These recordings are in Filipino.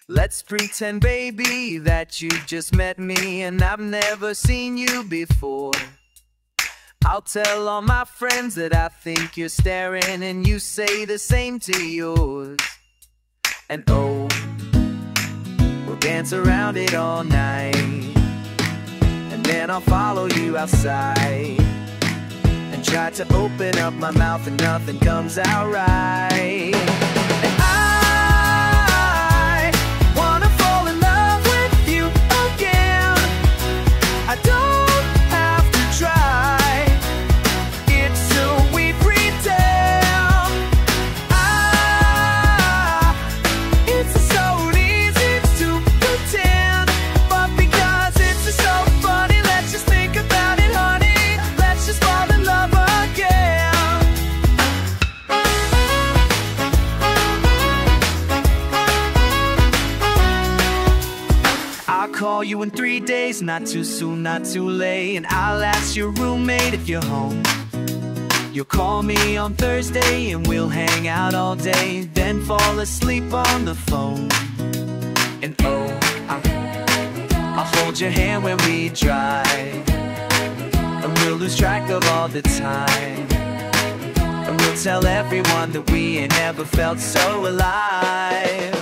Let's pretend, baby, that you've just met me and I've never seen you before. I'll tell all my friends that I think you're staring, and you say the same to yours. And oh, we'll dance around it all night, and then I'll follow you outside and try to open up my mouth and nothing comes out right. And I wanna fall in love with you again. I don't have to try, it's so we pretend. It's so easy to pretend, but because it's so funny, let's just think about it, honey. Let's just fall in love again. I'll call you in 3 days, not too soon, not too late, and I'll ask your roommate if you're home. You'll call me on Thursday and we'll hang out all day, then fall asleep on the phone. And oh, I'll hold your hand when we drive, and we'll lose track of all the time, and we'll tell everyone that we ain't never felt so alive.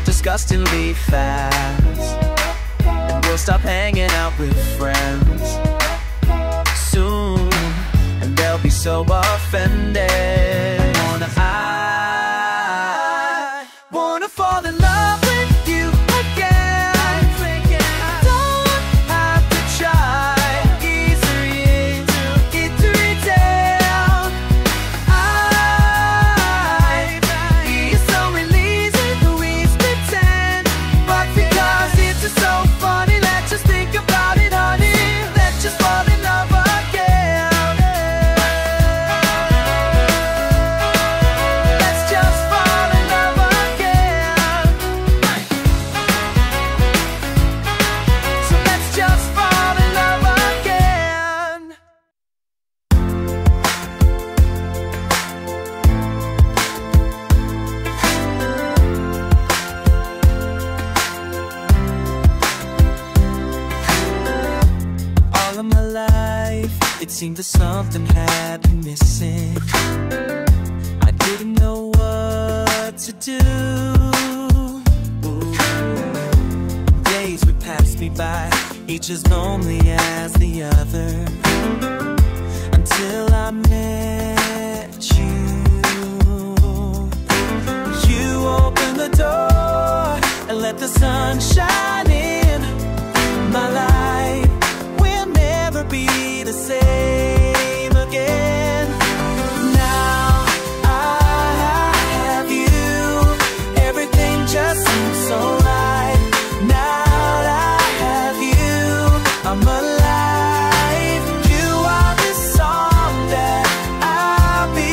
Disgustingly fast, and we'll stop hanging out with friends soon, and they'll be so offended. I wanna fall in love with you again. I don't have to try, easy to retell. It's so easy to pretend, but because it's so funny, let's just think about it, honey. Let's just fall in love again. Let's just fall in love again. So let's just fall in love again. All of my life, it seemed that something had been missing. I didn't know what to do. Days would pass me by, each as lonely as the other, until I met you. You opened the door and let the sun shine in. My life will never be the same again. Now I have you, everything just seems so right. Now that I have you, I'm alive. You are the song that I'll be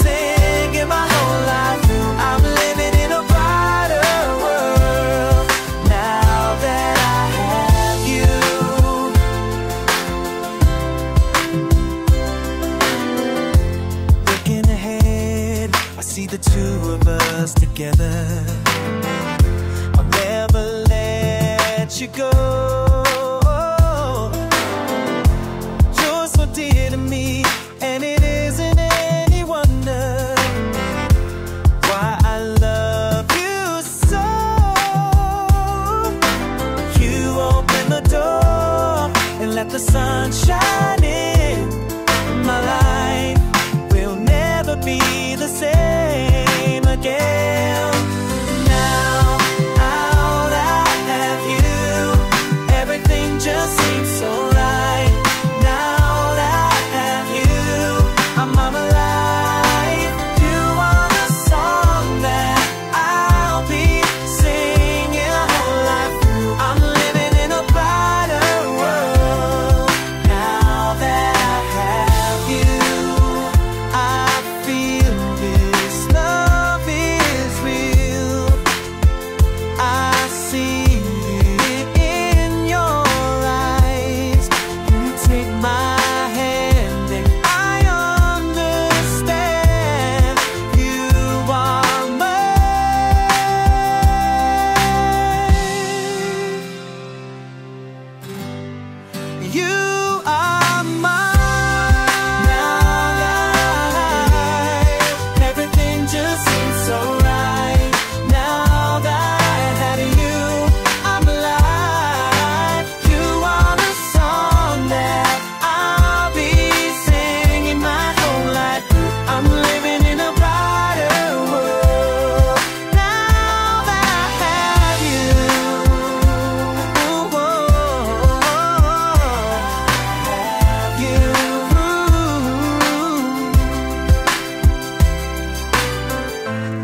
singing my whole life through. I'm living in a brighter world now that I have you. Looking ahead, I see the two of us together. I'll never let you go. You're so dear to me, and it isn't any wonder why I love you so. You open the door and let the sun shine in. My life will never be the same again. Now I have you,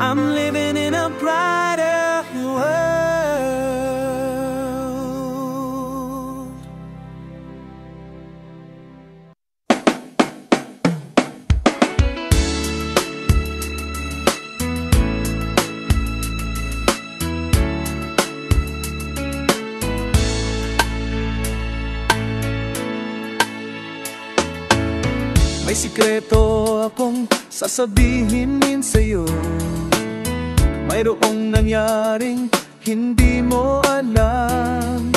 I'm living in a brighter world. May sikreto akong sasabihin sa'yo. Mayroong nangyaring hindi mo alam.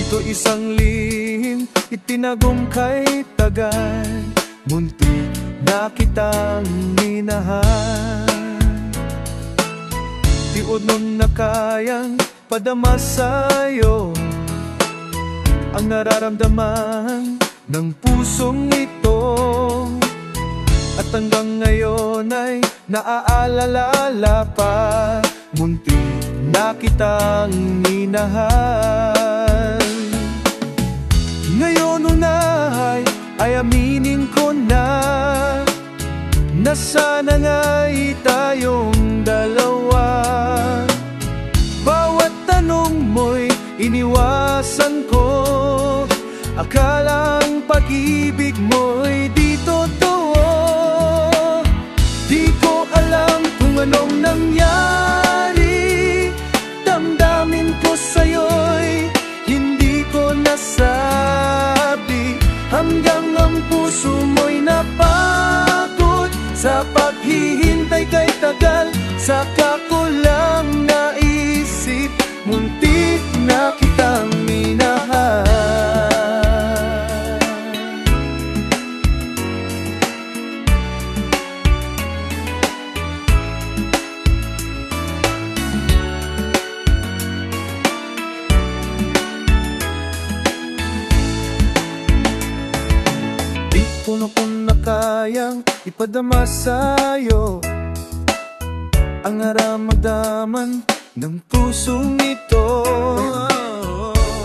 Ito isang lihim, itinagong kay tagal. Muntik na kitang minahal. Tiod nun na kayang padama sa'yo ang nararamdaman ng pusong ito. At hanggang ngayon ay naaalala pa, muntik na kitang minahal. Ngayon unay ay aminin ko na sana nga'y tayong dalawa. Bawat tanong mo'y iniwasan ko, akalang pag-ibig mo'y di totoo. Di ko alam kung anong nangyari, damdamin ko sa'yo'y hindi ko nasabi. Hanggang ang puso mo'y napagod sa paghihintay kay tagal. Saka ko lang naisip, muntik na kitang minahal. Puno ko na kayang ipadama sa'yo ang nararamdaman ng pusong ito.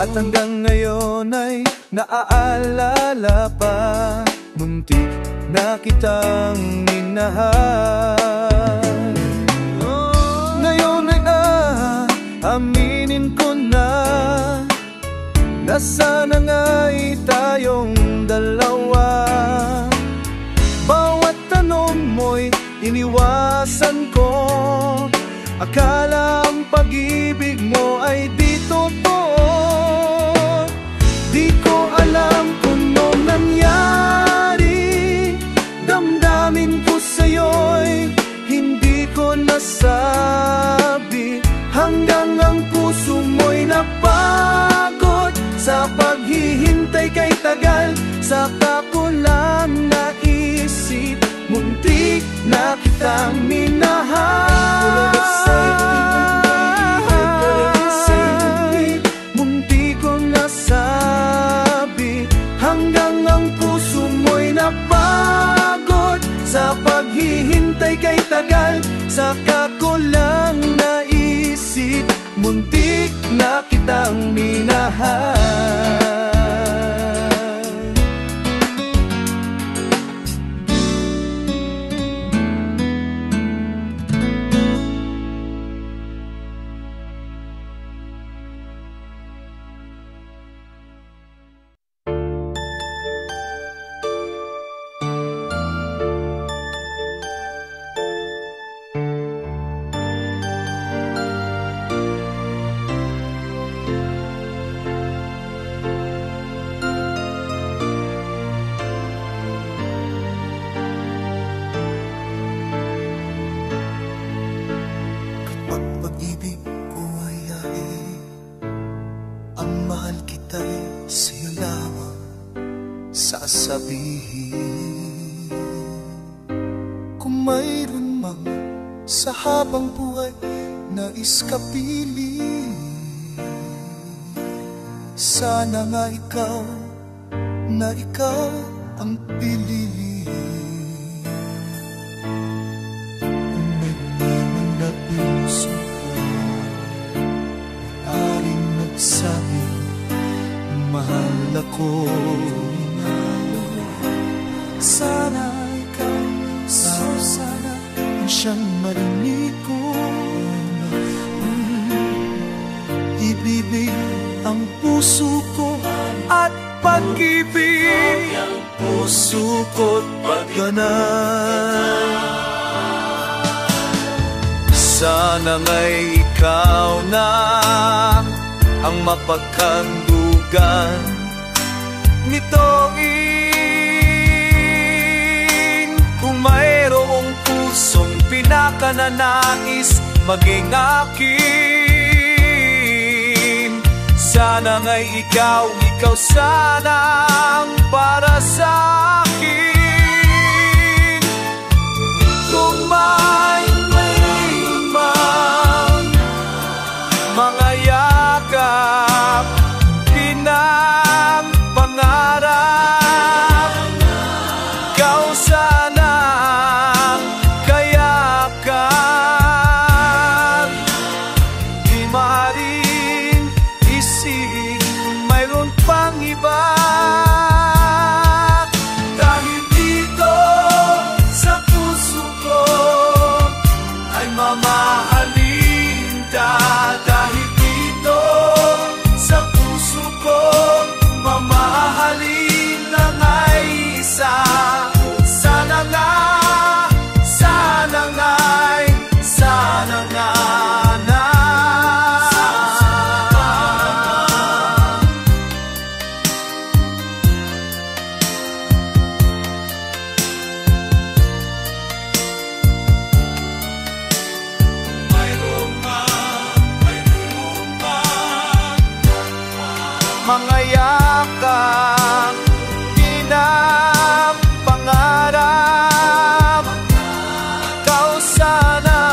At hanggang ngayon ay naaalala pa, muntik na kitang minahal. Ngayon ay aminin ko na sana nga'y tayong dalawa. Bawat tanong mo'y iniwasan ko, akala ang pag-ibig mo ay di totoo. Di ko alam kung anong nangyari, damdamin ko sa'yo'y hindi ko nasabi. Hanggang ang puso mo'y napagod sa paghihintay kay tagal. Saka ko lang naisip, muntik na kitang minahal. Muntik kong nasabi, hanggang ang puso mo'y napagod sa paghihintay kay tagal. Saka ko lang naisip, muntik na kitang minahal. Sasabihin kung mayroon mang sa habang buhay na iskapili, sana nga ikaw na ikaw ang pinili. Kung may naman na puso ka, aring magsabi, mahal ako. Sana ikaw, sana siyang marinig puso ko at pag-ibig, puso ko't pagganan. Sana nga'y ikaw na ang mapagkandugan nitoin. Kung mayroong pusong pinakananais maging akin, sana nga'y ikaw sana ang para sa akin. Kung may mga yakap, pinang-pangarap, ikaw sana kayakan. Di maaaring isipin mayroon pang iba, dahil dito sa puso ko ay mamahalin ka. Dahil dito sa puso ko mamahalin lang ay isa. Sana nga, sana nga'y, sana nga na. Mga yakap, pinang-pangarap, ikaw sana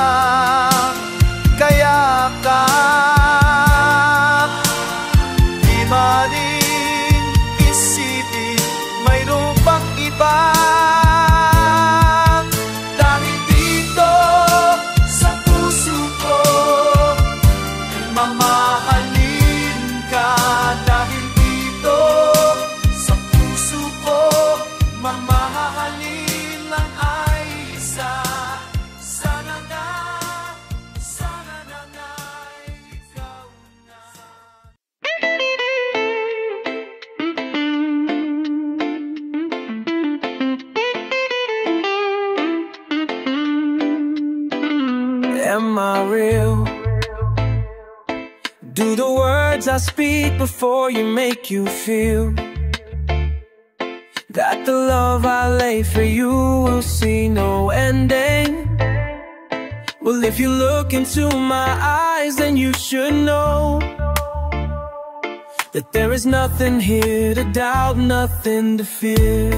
kayakan. Di maaaring isipin mayroon pang iba, dahil dito sa puso ko ay mamahalin ka. Dahil dito sa puso ko mamahalin lang ay isa. Sana nga, sana na nga'y ikaw na. Am I real? Do the words I speak before you make you feel that the love I lay for you will see no ending? Well, if you look into my eyes, then you should know that there is nothing here to doubt, nothing to fear.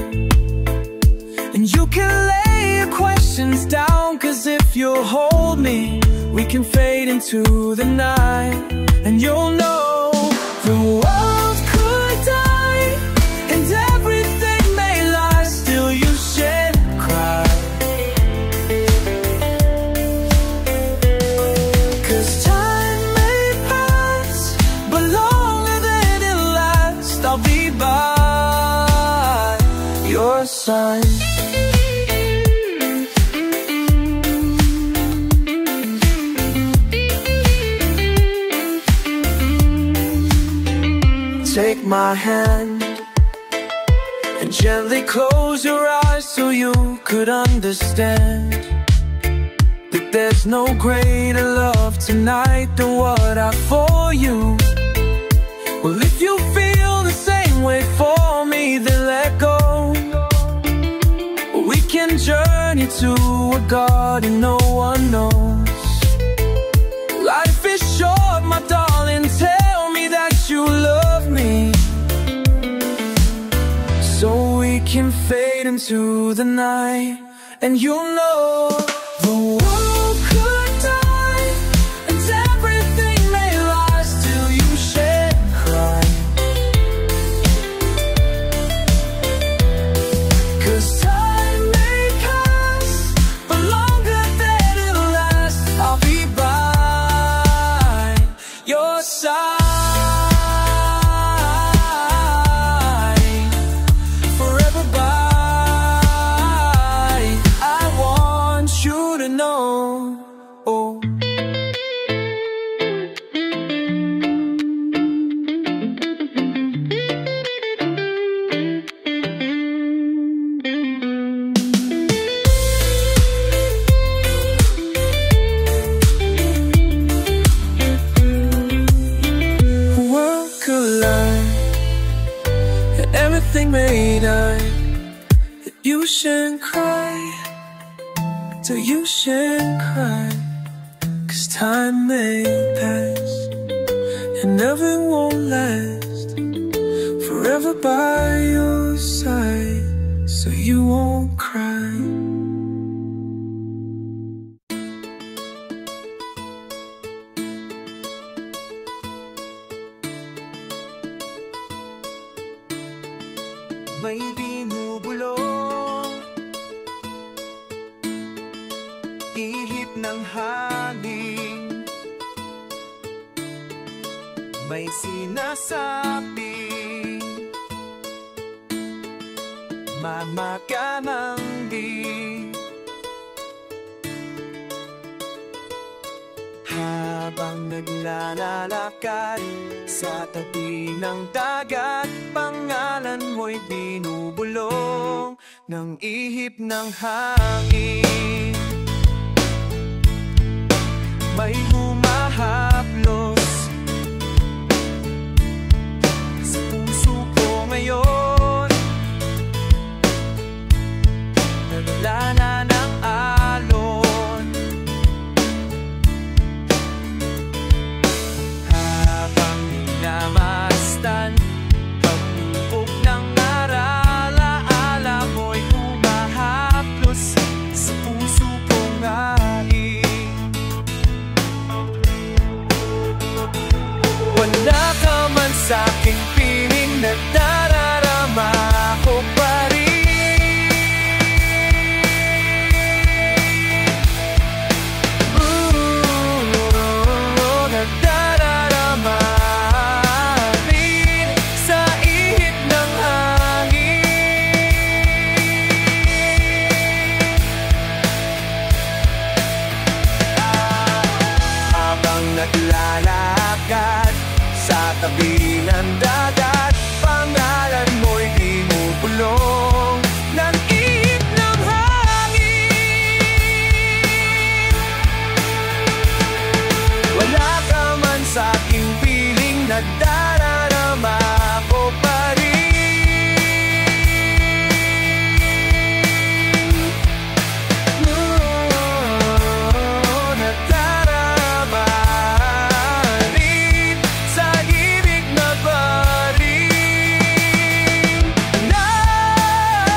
And you can lay your questions down, 'cause if you'll hold me, we can fade into the night. And you'll know the world could die and everything may lie, still you shed cry. 'Cause time may pass, but longer than it'll last, I'll be by your side. Take my hand and gently close your eyes so you could understand that there's no greater love tonight than what I for you. Well, if you feel the same way for me, then let go. We can journey to a garden no one knows. Life is short, my darling, tell me that you love me, so we can fade into the night. And you'll know the world could die and everything may lie, still you shed cry. 'Cause time may pass, but longer than it'll last, I'll be by your side. Forever by, I want you. you shouldn't cry, 'cause time may pass and nothing won't last forever by your side, so you won't cry. May binubulong ihip ng hangin, may sinasabing mama ka ng di. Habang naglalakad sa tabi ng dagat, pangalan mo'y binubulong ng ihip ng hangin. May humahaplos sa puso ko ngayon, nalala ng alon. Habang minamastan pag-uok ng alaala mo'y humahaplos sa puso ko ngayon. Wala ka man sa'king piling, nadararama ko pa rin. Nadararama rin sa ihip ng hangin. Habang naglalakad sa tabi ng dagat, pangalan mo'y binubulong ng ihip ng hangin. Wala ka man sa'king piling, nadararama ko pa rin. Nadararama rin sa ibig na barin. Napapa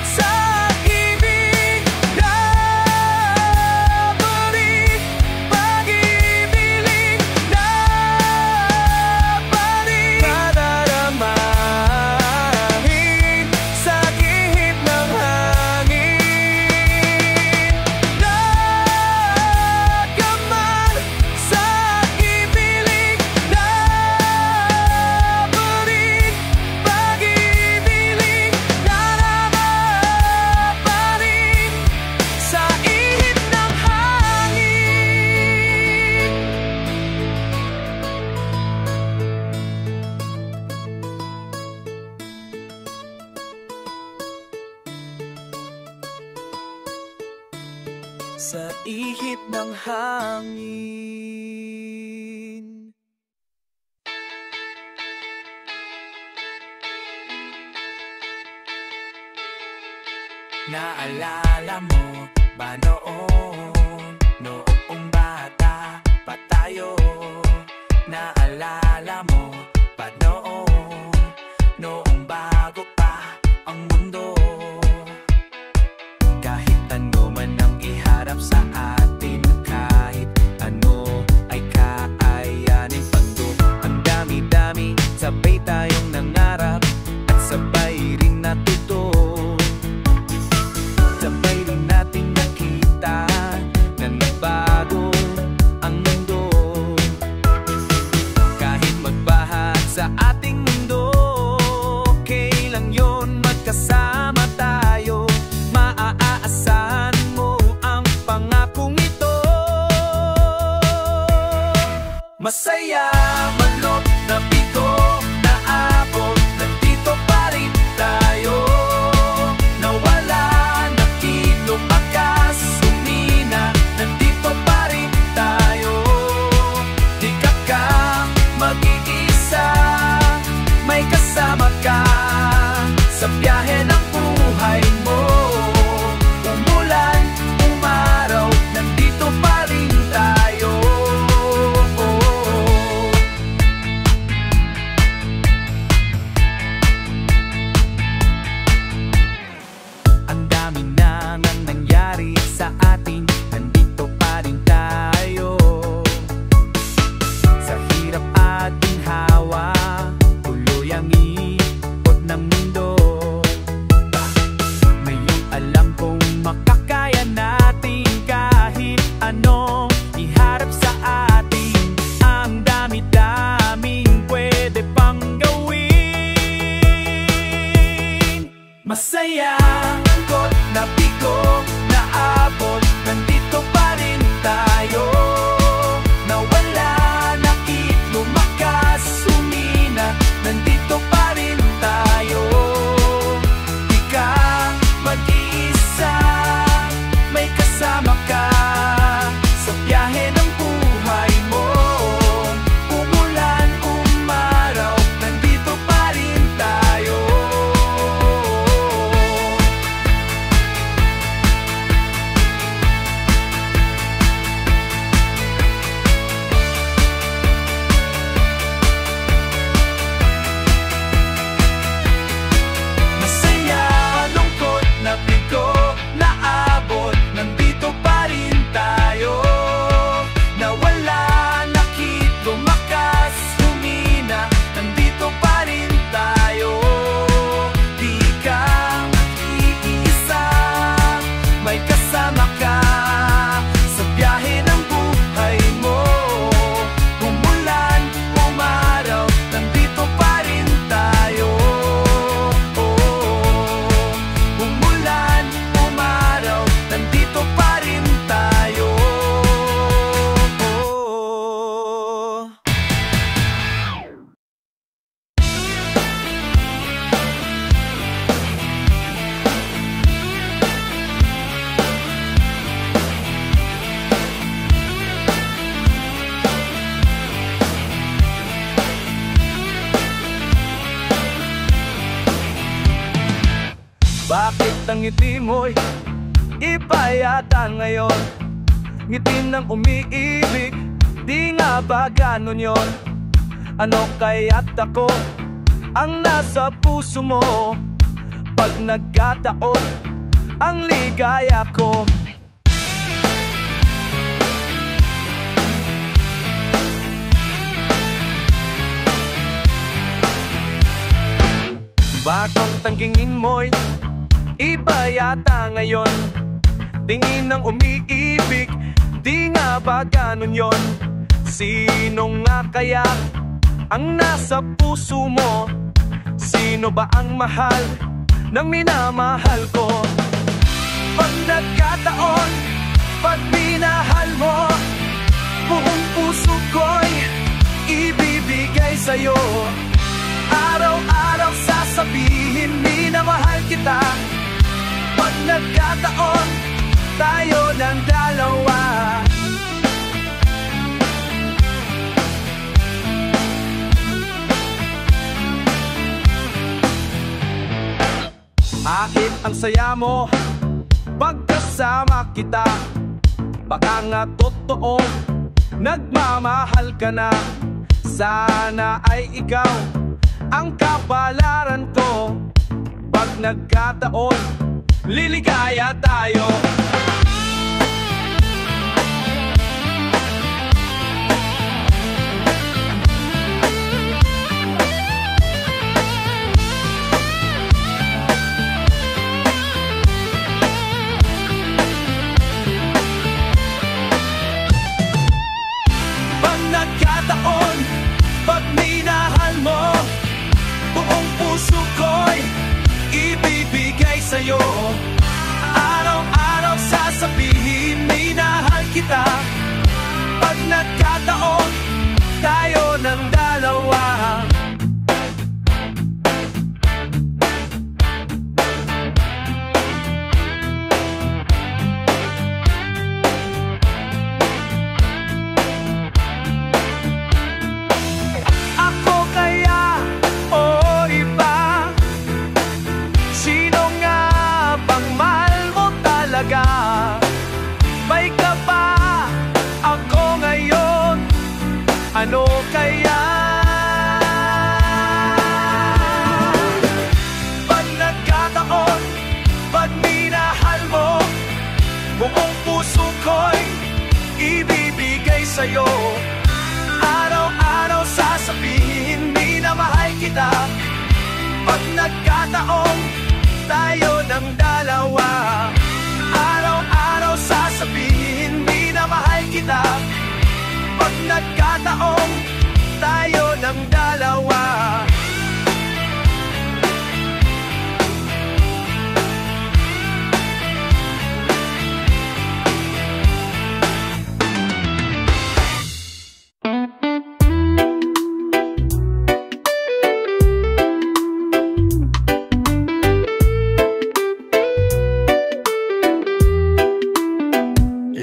sa ibig na barin, pag-ibiling na barin. Nadarama rin sa ihip ng hangin. Nagkaman sa ibilig na barin, pag-ibiling narama pa rin sa ihip ng hangin. Sa ihip ng hangin. Naalala mo ba noong bata pa tayo? Naalala mo ba noong bago pa ang mundo? Kahit ano man ang iharap sa atin, kahit ano ay kaayanin pagdo. Ang dami-dami, sabay tayong nangarap at sabay rin natuto. Sabay rin natin nakita na nagbago ang mundo. Kahit magbahag sa ating mundo, kailan yon magkasama tayo? Maaasahan mo ang pangakong ang ngiti mo'y iba yata ngayon. Ngiti ng umiibig, di nga ba ganon yon? Ano kaya't ako ang nasa puso mo? Pag nagkataon ang ligaya ko. Bakit ang tingin mo'y iba yata ngayon? Tingin ng umiibig, di nga ba ganon yon? Sino nga kaya ang nasa puso mo? Sino ba ang mahal ng minamahal ko? Pag nagkataon, pag minahal mo, buong puso ko'y ibibigay sa'yo. Araw-araw sasabihin, minamahal kita. Pag nagkataon, tayo ng dalawa. Bakit ang saya mo pagkasama kita? Baka nga totoo nagmamahal ka na. Sana ay ikaw ang kapalaran ko. Pag nagkataon, liligaya tayo. Pag nagkataon, pag minahal mo, buong puso ko'y ibibigay sa'yo. Araw-araw sasabihin, minahal kita. Pag nagkataon, tayo ng dalawa. Ako kaya o iba? Sino nga bang mahal mo talaga? May ka ba ako ngayon? Ano kaya? Pag nagkataon, pag minahal mo, buong puso ko'y ibibigay sa'yo. Araw-araw sasabihin, minamahal kita. Pag nagkataon, tayo ng dalawa. Araw-araw sasabihin, minamahal kita. Pag nagkataon, tayo ng dalawa.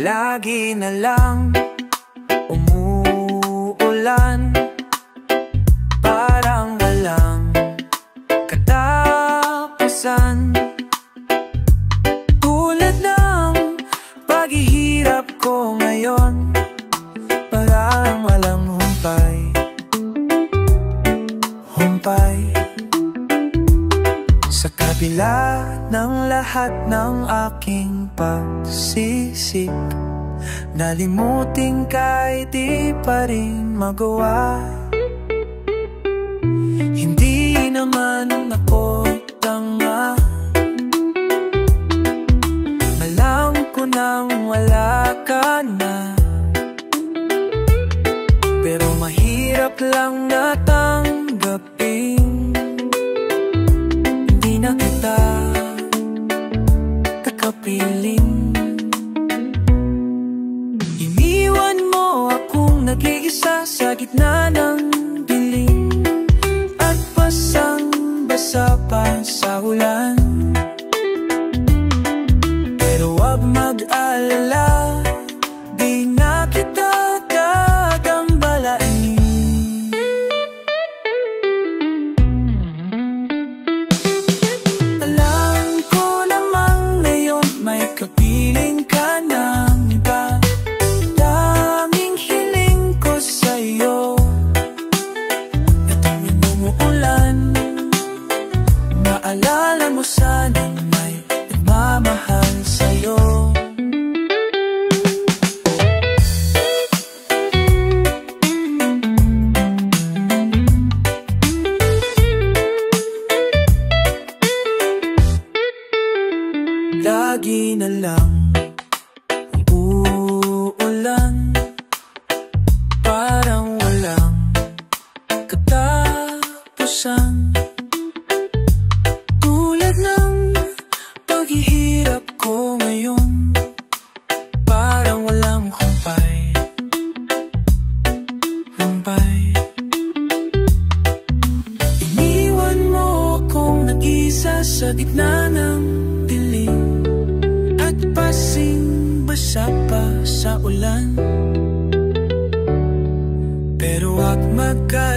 Lagi na lang umuulan, parang walang katapusan. Tulad ng paghihirap ko ngayon, parang walang humpay. Sa kabila ng lahat ng aking pagsisik, nalimutin kahit di pa rin magawa. Hindi naman ako tanga, alam ko nang wala ka na. Pero mahirap lang natanggapin, hindi na kita kakapiling. Iniwan mo akong nag-iisa sa gitna ng dilim, at basang-basa pa sa ulan. Pero wag mag-alala, di na kita gagambalain. Alam ko naman piling ka ng iba. Tanging hiling ko sa'yo na tuwing umuulan, maalala mo sanang may nagmamahal sa'yo. Lagi na lang uulan, parang walang katapusan. Tulad ng paghihirap ko ngayon, parang walang humpay. Iniwan mo akong nag-isa sa gitna ng dilim, at basing-basa pa sa ulan. Pero wag magka